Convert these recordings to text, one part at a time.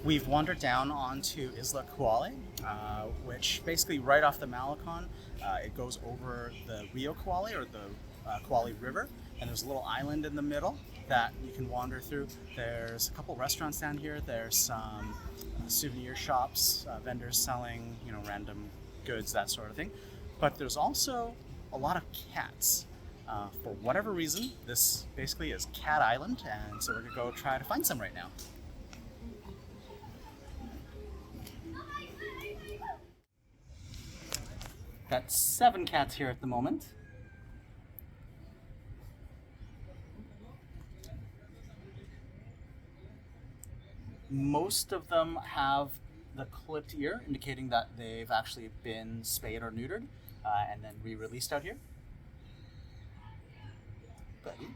We've wandered down onto Isla Kuale, which basically right off the Malecon, it goes over the Rio Kuale or the Kuale River, and there's a little island in the middle that you can wander through. There's a couple restaurants down here. There's some souvenir shops, vendors selling, random goods, that sort of thing. But there's also a lot of cats. For whatever reason, this basically is Cat Island, and so we're gonna go try to find some right now. Got 7 cats here at the moment. Most of them have the clipped ear, indicating that they've actually been spayed or neutered, and then re-released out here. Buddy.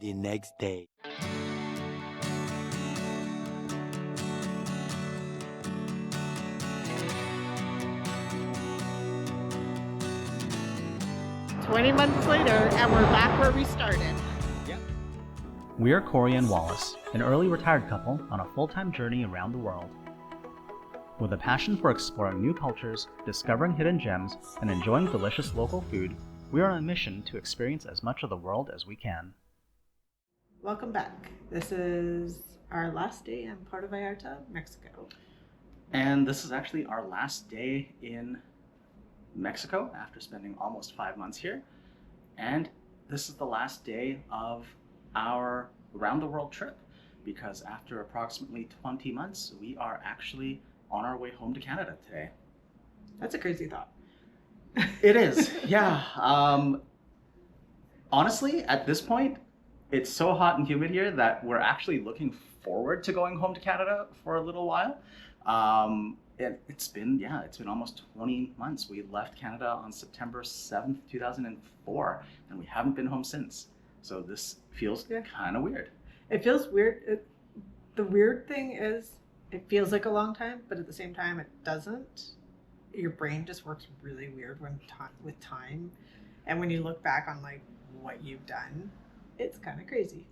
The next day. "20 months later, and we're back where we started." Yeah. We are Cory and Wallace, an early retired couple on a full-time journey around the world. With a passion for exploring new cultures, discovering hidden gems, and enjoying delicious local food, we are on a mission to experience as much of the world as we can. Welcome back. This is our last day in Puerto Vallarta, Mexico. And this is actually our last day in Mexico after spending almost 5 months here. And this is the last day of our around the world trip, because after approximately 20 months, we are actually on our way home to Canada today. That's a crazy thought. It is, yeah. Honestly, at this point, it's so hot and humid here that we're actually looking forward to going home to Canada for a little while. It's been almost 20 months. We left Canada on September 7th, 2004, and we haven't been home since. So this feels kind of weird. It feels weird. The weird thing is, it feels like a long time, but at the same time, it doesn't. Your brain just works really weird with time, and when you look back on like what you've done, it's kind of crazy.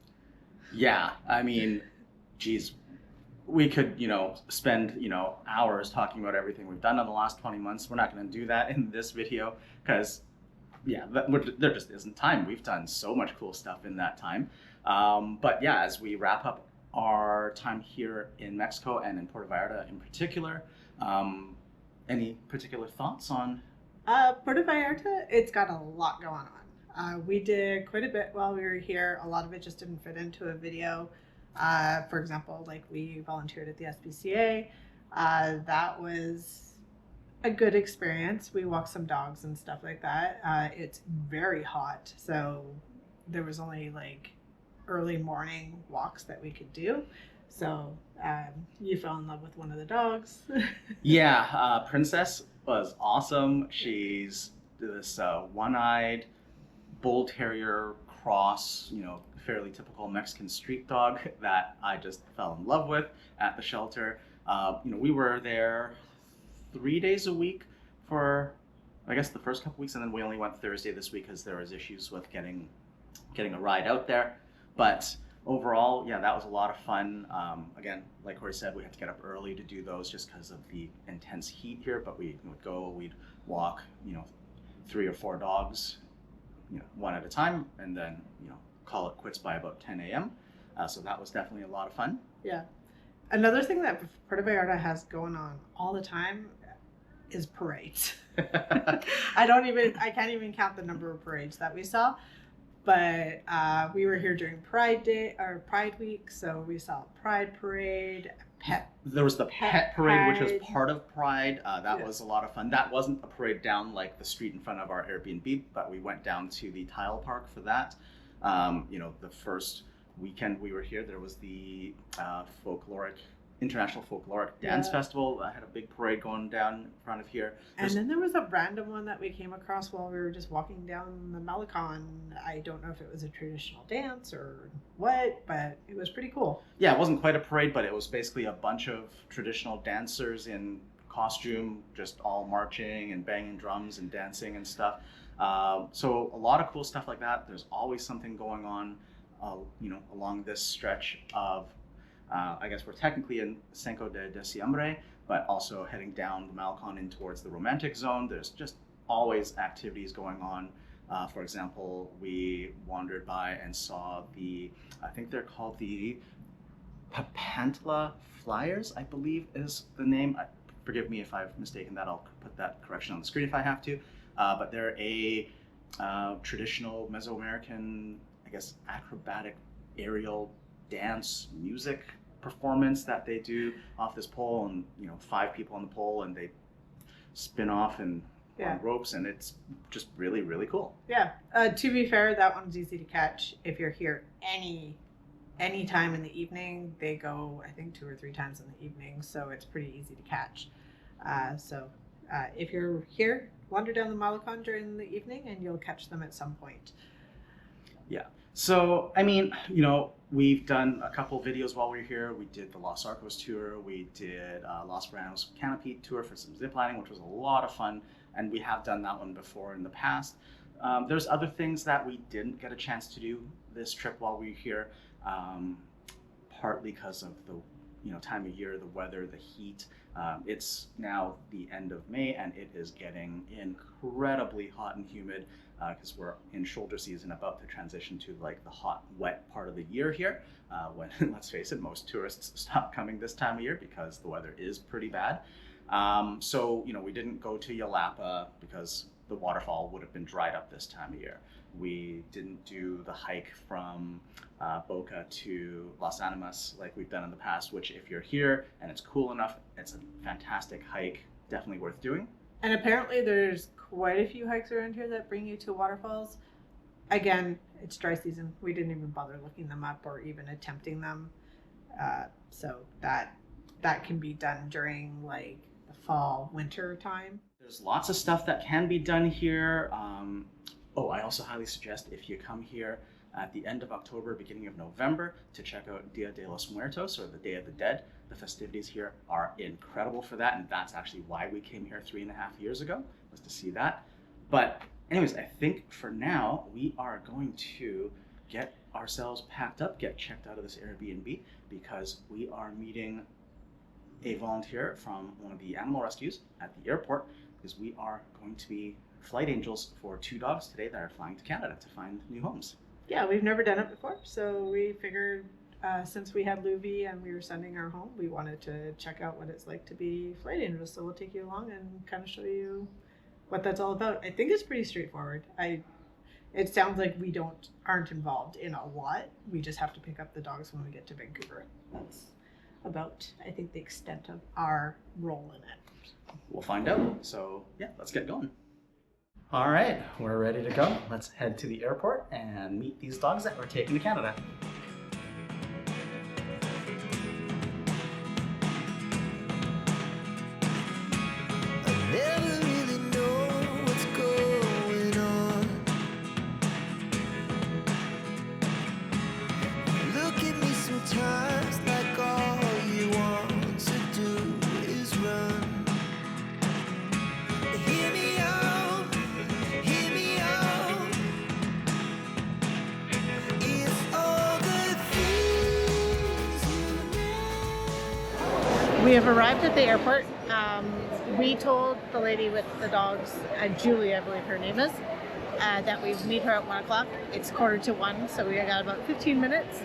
Yeah, I mean, geez, we could spend hours talking about everything we've done in the last 20 months. We're not going to do that in this video because there just isn't time. We've done so much cool stuff in that time. But yeah, as we wrap up our time here in Mexico and in Puerto Vallarta in particular, any particular thoughts on? Puerto Vallarta, it's got a lot going on. We did quite a bit while we were here. A lot of it just didn't fit into a video. For example, like we volunteered at the SPCA. That was a good experience. We walked some dogs and stuff like that. It's very hot, so there was only like early morning walks that we could do. So you fell in love with one of the dogs. Yeah, Princess was awesome. She's this one-eyed bull terrier cross, fairly typical Mexican street dog that I just fell in love with at the shelter. We were there 3 days a week for, I guess, the first couple weeks, and then we only went Thursday this week because there was issues with getting a ride out there. But overall, yeah, that was a lot of fun. Again, like Cory said, we had to get up early to do those just because of the intense heat here, but we'd walk, 3 or 4 dogs, one at a time, and then, call it quits by about 10 a.m. So that was definitely a lot of fun. Yeah. Another thing that Puerto Vallarta has going on all the time is parades. I can't even count the number of parades that we saw. But we were here during Pride Day or Pride Week, so we saw a Pride Parade, There was the pet parade, which was part of Pride. That was a lot of fun. That wasn't a parade down like the street in front of our Airbnb, but we went down to the tile park for that. The first weekend we were here, there was the International Folkloric Dance Festival. I had a big parade going down in front of here. And then there was a random one that we came across while we were just walking down the Malecon. I don't know if it was a traditional dance or what, but it was pretty cool. Yeah, it wasn't quite a parade, but it was basically a bunch of traditional dancers in costume, just all marching and banging drums and dancing and stuff. So a lot of cool stuff like that. There's always something going on, along this stretch of I guess we're technically in Cinco de Diciembre, but also heading down the Malecon in towards the romantic zone. There's just always activities going on. For example, we wandered by and saw I think they're called the Papantla Flyers, I believe is the name. Forgive me if I've mistaken that. I'll put that correction on the screen if I have to. But they're a traditional Mesoamerican, I guess, acrobatic aerial dance music performance that they do off this pole, and 5 people on the pole, and they spin off and on ropes, and it's just really, really cool. Yeah. To be fair, that one's easy to catch. If you're here any time in the evening, they go, I think, 2 or 3 times in the evening, so it's pretty easy to catch. If you're here, wander down the Malecon during the evening and you'll catch them at some point. Yeah. So, I mean, we've done a couple videos while we were here. We did the Los Arcos tour. We did Los Veranos canopy tour for some ziplining, which was a lot of fun. And we have done that one before in the past. There's other things that we didn't get a chance to do this trip while we were here, partly because of the time of year, the weather, the heat. It's now the end of May, and it is getting incredibly hot and humid because we're in shoulder season, about to transition to like the hot, wet part of the year here. When, let's face it, most tourists stop coming this time of year because the weather is pretty bad. So, we didn't go to Yalapa because the waterfall would have been dried up this time of year. We didn't do the hike from Boca to Las Animas like we've done in the past, which if you're here and it's cool enough, it's a fantastic hike, definitely worth doing. And apparently there's quite a few hikes around here that bring you to waterfalls. Again, it's dry season. We didn't even bother looking them up or even attempting them. So that can be done during like the fall, winter time. There's lots of stuff that can be done here. I also highly suggest if you come here at the end of October, beginning of November, to check out Dia de los Muertos, or the Day of the Dead. The festivities here are incredible for that, and that's actually why we came here 3.5 years ago, was to see that. But anyways, I think for now, we are going to get ourselves packed up, get checked out of this Airbnb, because we are meeting a volunteer from one of the animal rescues at the airport, because we are going to be flight angels for 2 dogs today that are flying to Canada to find new homes. Yeah, we've never done it before, so we figured since we had Luvi and we were sending her home, we wanted to check out what it's like to be flight angels. So we'll take you along and kind of show you what that's all about. I think it's pretty straightforward. It sounds like we aren't involved in a lot. We just have to pick up the dogs when we get to Vancouver. That's about, I think, the extent of our role in it. We'll find out. So yeah, let's get going. All right, we're ready to go. Let's head to the airport and meet these dogs that we're taking to Canada. We have arrived at the airport. We told the lady with the dogs, Julie, I believe her name is, that we meet her at 1 o'clock. It's 1:45, so we got about 15 minutes.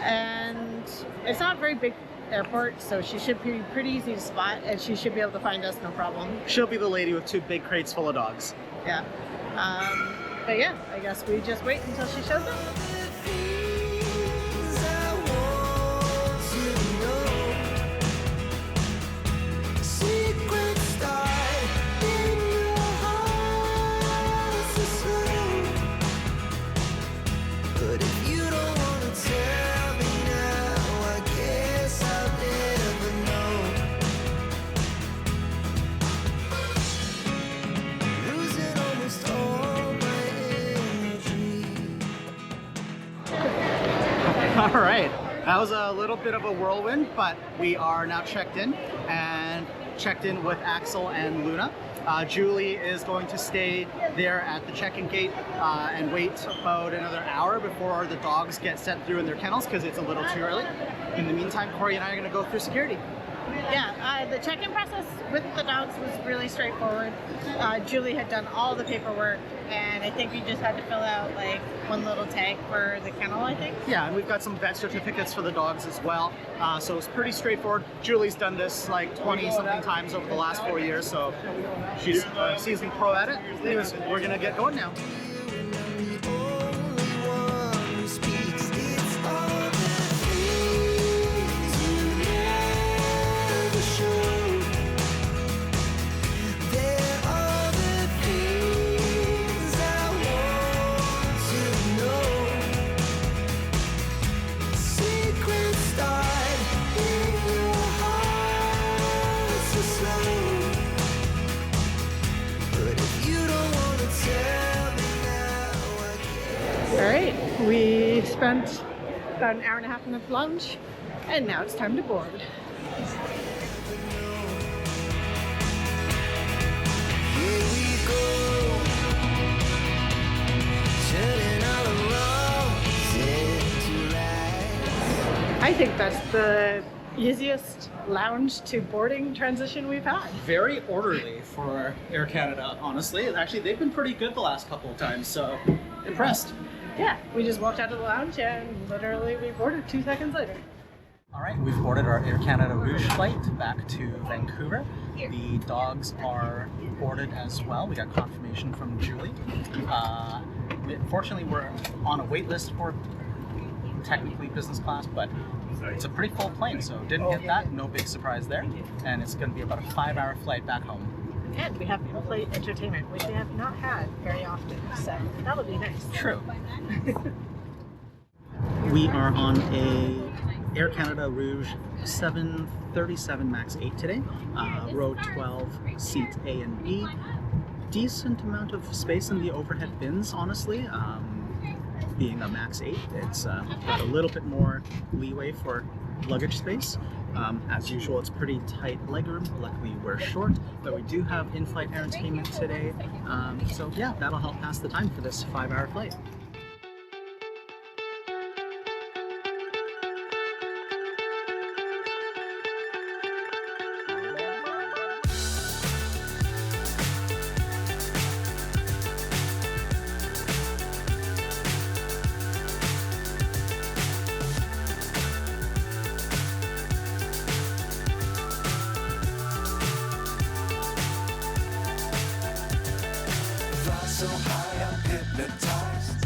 And it's not a very big airport, so she should be pretty easy to spot, and she should be able to find us, no problem. She'll be the lady with 2 big crates full of dogs. Yeah. But yeah, I guess we just wait until she shows up. All right, that was a little bit of a whirlwind, but we are now checked in with Axel and Luna. Julie is going to stay there at the check-in gate and wait about another hour before the dogs get sent through in their kennels because it's a little too early. In the meantime, Cory and I are going to go through security. Yeah, the check-in process with the dogs was really straightforward. Julie had done all the paperwork, and I think we just had to fill out like one little tag for the kennel, I think. Yeah, and we've got some vet certificates for the dogs as well. So it's pretty straightforward. Julie's done this like 20-something times over the last 4 years, so she's a seasoned pro at it. Anyways, we're going to get going now. All right, we spent about an hour and a half in the lounge, and now it's time to board. I think that's the easiest lounge to boarding transition we've had. Very orderly for Air Canada, honestly. Actually, they've been pretty good the last couple of times, so impressed. Yeah, we just walked out of the lounge and literally we boarded 2 seconds later. All right, we've boarded our Air Canada Rouge flight back to Vancouver. The dogs are boarded as well. We got confirmation from Julie. Fortunately, we're on a wait list for technically business class, but it's a pretty full plane, so didn't get that. No big surprise there. And it's going to be about a 5-hour flight back home. And we have in-flight entertainment, which we have not had very often, so that'll be nice. True. We are on a Air Canada Rouge 737 MAX 8 today, row 12, seat A and B. Decent amount of space in the overhead bins, honestly. Being a MAX 8, it's got a little bit more leeway for luggage space. As usual, it's pretty tight legroom. Luckily, we're short, but we do have in-flight entertainment today. So yeah, that'll help pass the time for this 5-hour flight. So high, I'm hypnotized.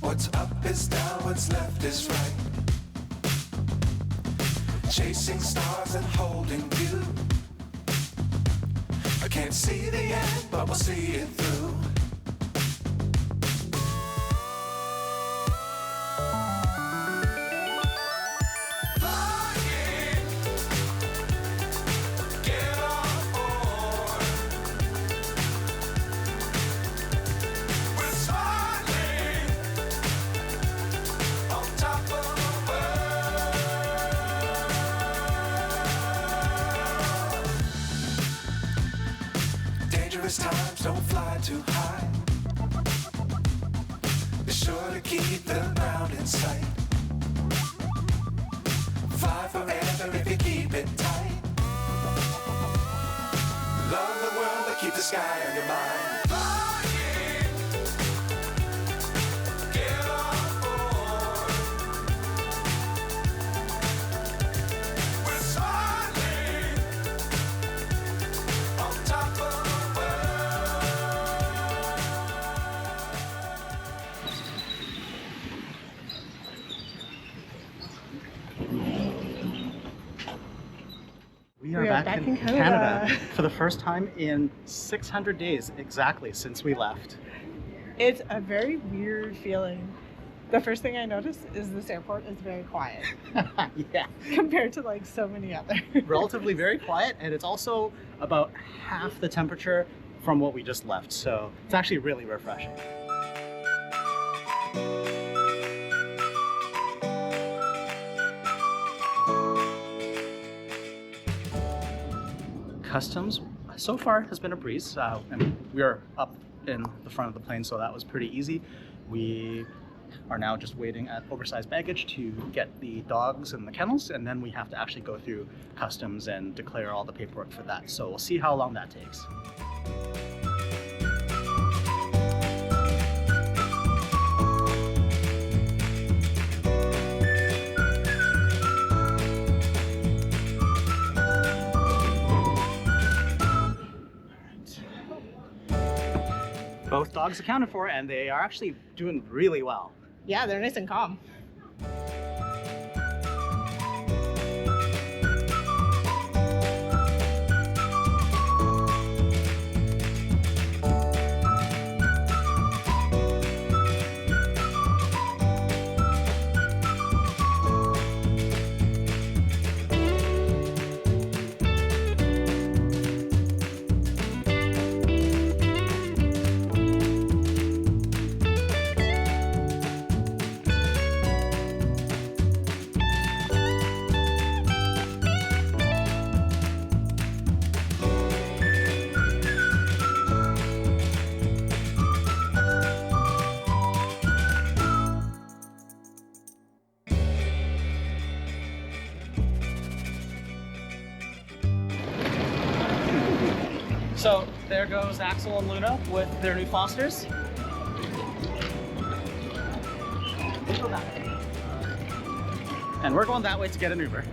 What's up is down, what's left is right. Chasing stars and holding you. I can't see the end, but we'll see it through. Times don't fly too high. Be sure to keep the ground in sight. Fly forever if you keep it tight. Love the world, but keep the sky on your mind. We are back in Canada for the first time in 600 days exactly since we left. It's a very weird feeling. The first thing I noticed is this airport is very quiet. Yeah. Compared to like so many other. Relatively very quiet, and it's also about half the temperature from what we just left, so it's actually really refreshing. Customs So far has been a breeze, and we are up in the front of the plane, so that was pretty easy. We are now just waiting at oversized baggage to get the dogs in the kennels, and then we have to actually go through customs and declare all the paperwork for that. So we'll see how long that takes. Both dogs accounted for, and they are actually doing really well. Yeah, they're nice and calm. So there goes Axel and Luna with their new Fosters. And we're going that way to get an Uber.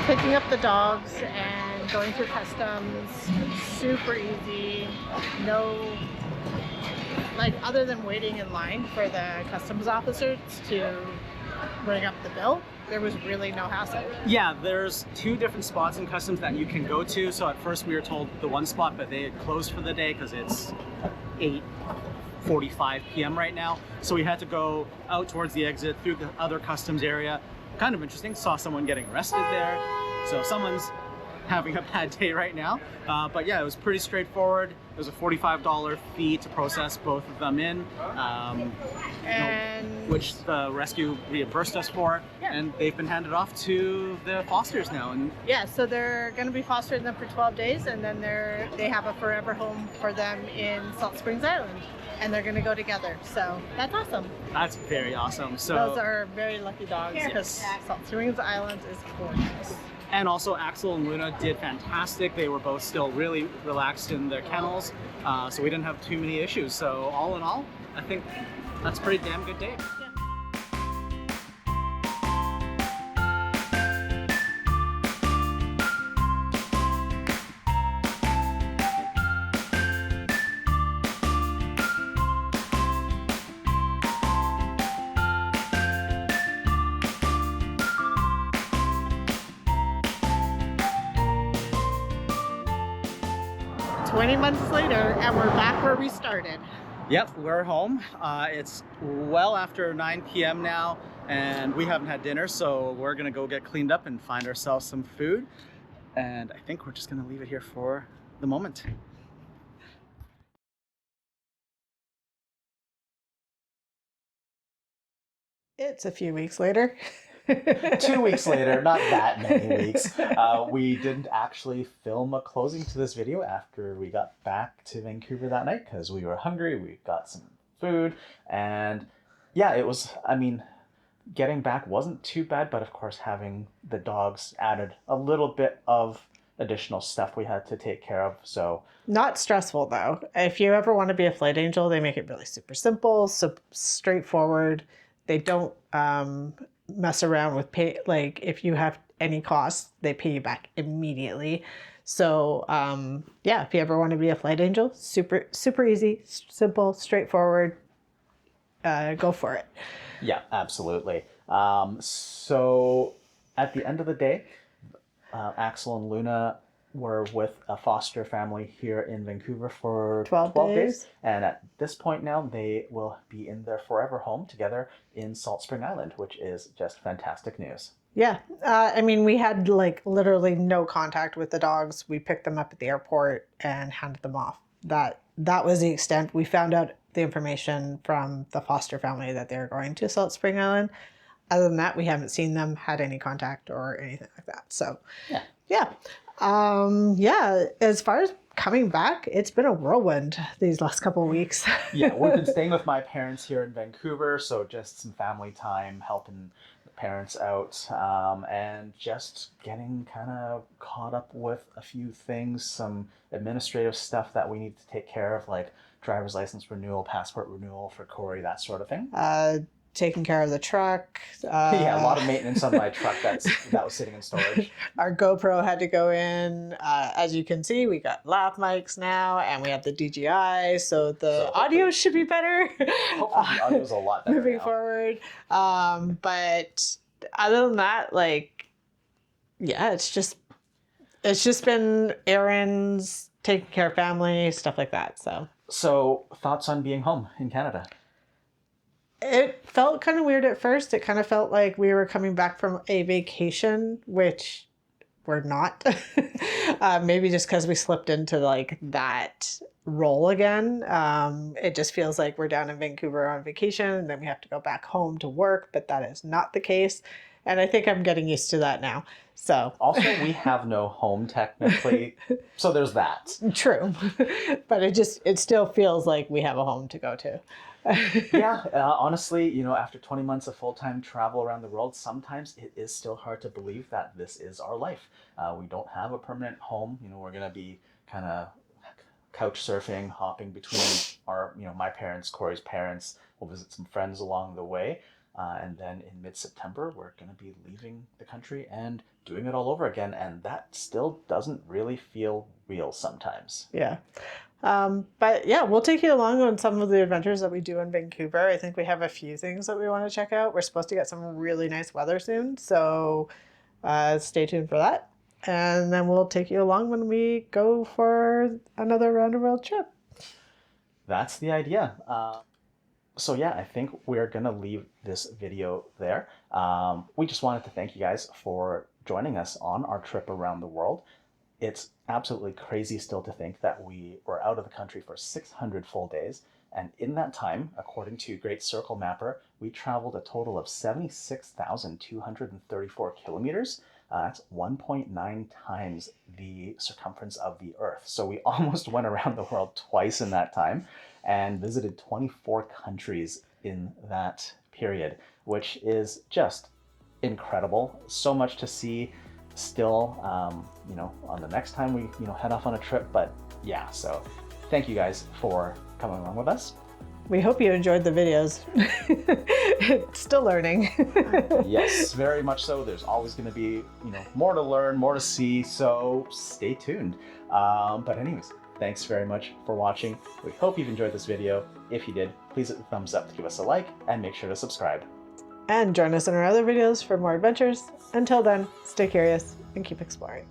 Picking up the dogs and going through customs, super easy. No, like, other than waiting in line for the customs officers to bring up the bill, there was really no hassle. Yeah, there's 2 different spots in customs that you can go to. So at first we were told the one spot, but they had closed for the day because it's 8:45 p.m. right now. So we had to go out towards the exit through the other customs area. Kind of interesting, saw someone getting arrested there. So someone's having a bad day right now. But yeah, it was pretty straightforward. It was a $45 fee to process both of them in, And which the rescue reimbursed us for. Yeah. And they've been handed off to the fosters now. And yeah, so they're going to be fostering them for 12 days, and then they have a forever home for them in Salt Springs Island, and they're going to go together. So that's awesome. that's very awesome. So Those are very lucky dogs because Yes. Salt Springs Island is gorgeous. And also Axel and Luna did fantastic. They were both still really relaxed in their kennels, so we didn't have too many issues. So all in all, I think that's a pretty damn good day. 20 months later, and we're back where we started. Yep, we're home. It's well after 9 p.m. now, and we haven't had dinner, so we're gonna go get cleaned up and find ourselves some food. And I think we're just gonna leave it here for the moment. It's a few weeks later. 2 weeks later, not that many weeks, we didn't actually film a closing to this video after we got back to Vancouver that night because we were hungry, we got some food, and yeah, it was, I mean, getting back wasn't too bad, but of course having the dogs added a little bit of additional stuff we had to take care of, so. Not stressful though. If you ever want to be a flight angel, they make it really super simple, so straightforward. They don't mess around with pay. Like if you have any costs, they pay you back immediately. So yeah, if you ever want to be a flight angel, super easy, simple, straightforward. Go for it. Yeah, absolutely. So at the end of the day, Axel and Luna were with a foster family here in Vancouver for 12 days. And at this point now, they will be in their forever home together in Salt Spring Island, which is just fantastic news. Yeah. I mean, we had like literally no contact with the dogs. We picked them up at the airport and handed them off. That was the extent. We found out the information from the foster family that they're going to Salt Spring Island. other than that, we haven't seen them, had any contact or anything like that. So, Yeah. yeah. Yeah, as far as coming back, it's been a whirlwind these last couple of weeks. Yeah, we've been staying with my parents here in Vancouver, so just some family time, helping the parents out, and just getting kind of caught up with a few things, some administrative stuff that we need to take care of, like driver's license renewal, passport renewal for Cory, that sort of thing. Taking care of the truck. Yeah, a lot of maintenance on my truck that was sitting in storage. Our GoPro had to go in. As you can see, we got lav mics now, and we have the DJI, so the audio should be better. Hopefully the audio's a lot better moving now. forward. But other than that, like, yeah, it's just been errands, taking care of family, stuff like that. So, thoughts on being home in Canada? It felt kind of weird at first. It kind of felt like we were coming back from a vacation, which we're not. Maybe just because we slipped into like that role again. It just feels like we're down in Vancouver on vacation and then we have to go back home to work, but that is not the case. And I think I'm getting used to that now. So Also, we have no home technically, so there's that. true. But it still feels like we have a home to go to. Yeah, honestly, you know, after 20 months of full-time travel around the world, sometimes it is still hard to believe that this is our life. We don't have a permanent home. You know, we're going to be kind of couch surfing, hopping between my parents, Cory's parents. We'll visit some friends along the way. And then in mid-September, we're going to be leaving the country and doing it all over again. And that still doesn't really feel real sometimes. Yeah. But yeah, we'll take you along on some of the adventures that we do in Vancouver. I think we have a few things that we want to check out. We're supposed to get some really nice weather soon, so stay tuned for that. And then we'll take you along when we go for another round of world trip. That's the idea. So yeah, I think we're going to leave this video there. We just wanted to thank you guys for joining us on our trip around the world. It's absolutely crazy still to think that we were out of the country for 600 full days. And in that time, according to Great Circle Mapper, we traveled a total of 76,234 kilometers. That's 1.9 times the circumference of the Earth. So we almost went around the world twice in that time and visited 24 countries in that period, which is just incredible. So much to see still, on the next time we, head off on a trip. But yeah, so thank you guys for coming along with us. We hope you enjoyed the videos. Still learning. Yes, very much so. There's always going to be, more to learn, more to see. So stay tuned. But anyways, thanks very much for watching. We hope you've enjoyed this video. If you did, please hit the thumbs up to give us a like and make sure to subscribe. And join us in our other videos for more adventures. Until then, stay curious and keep exploring.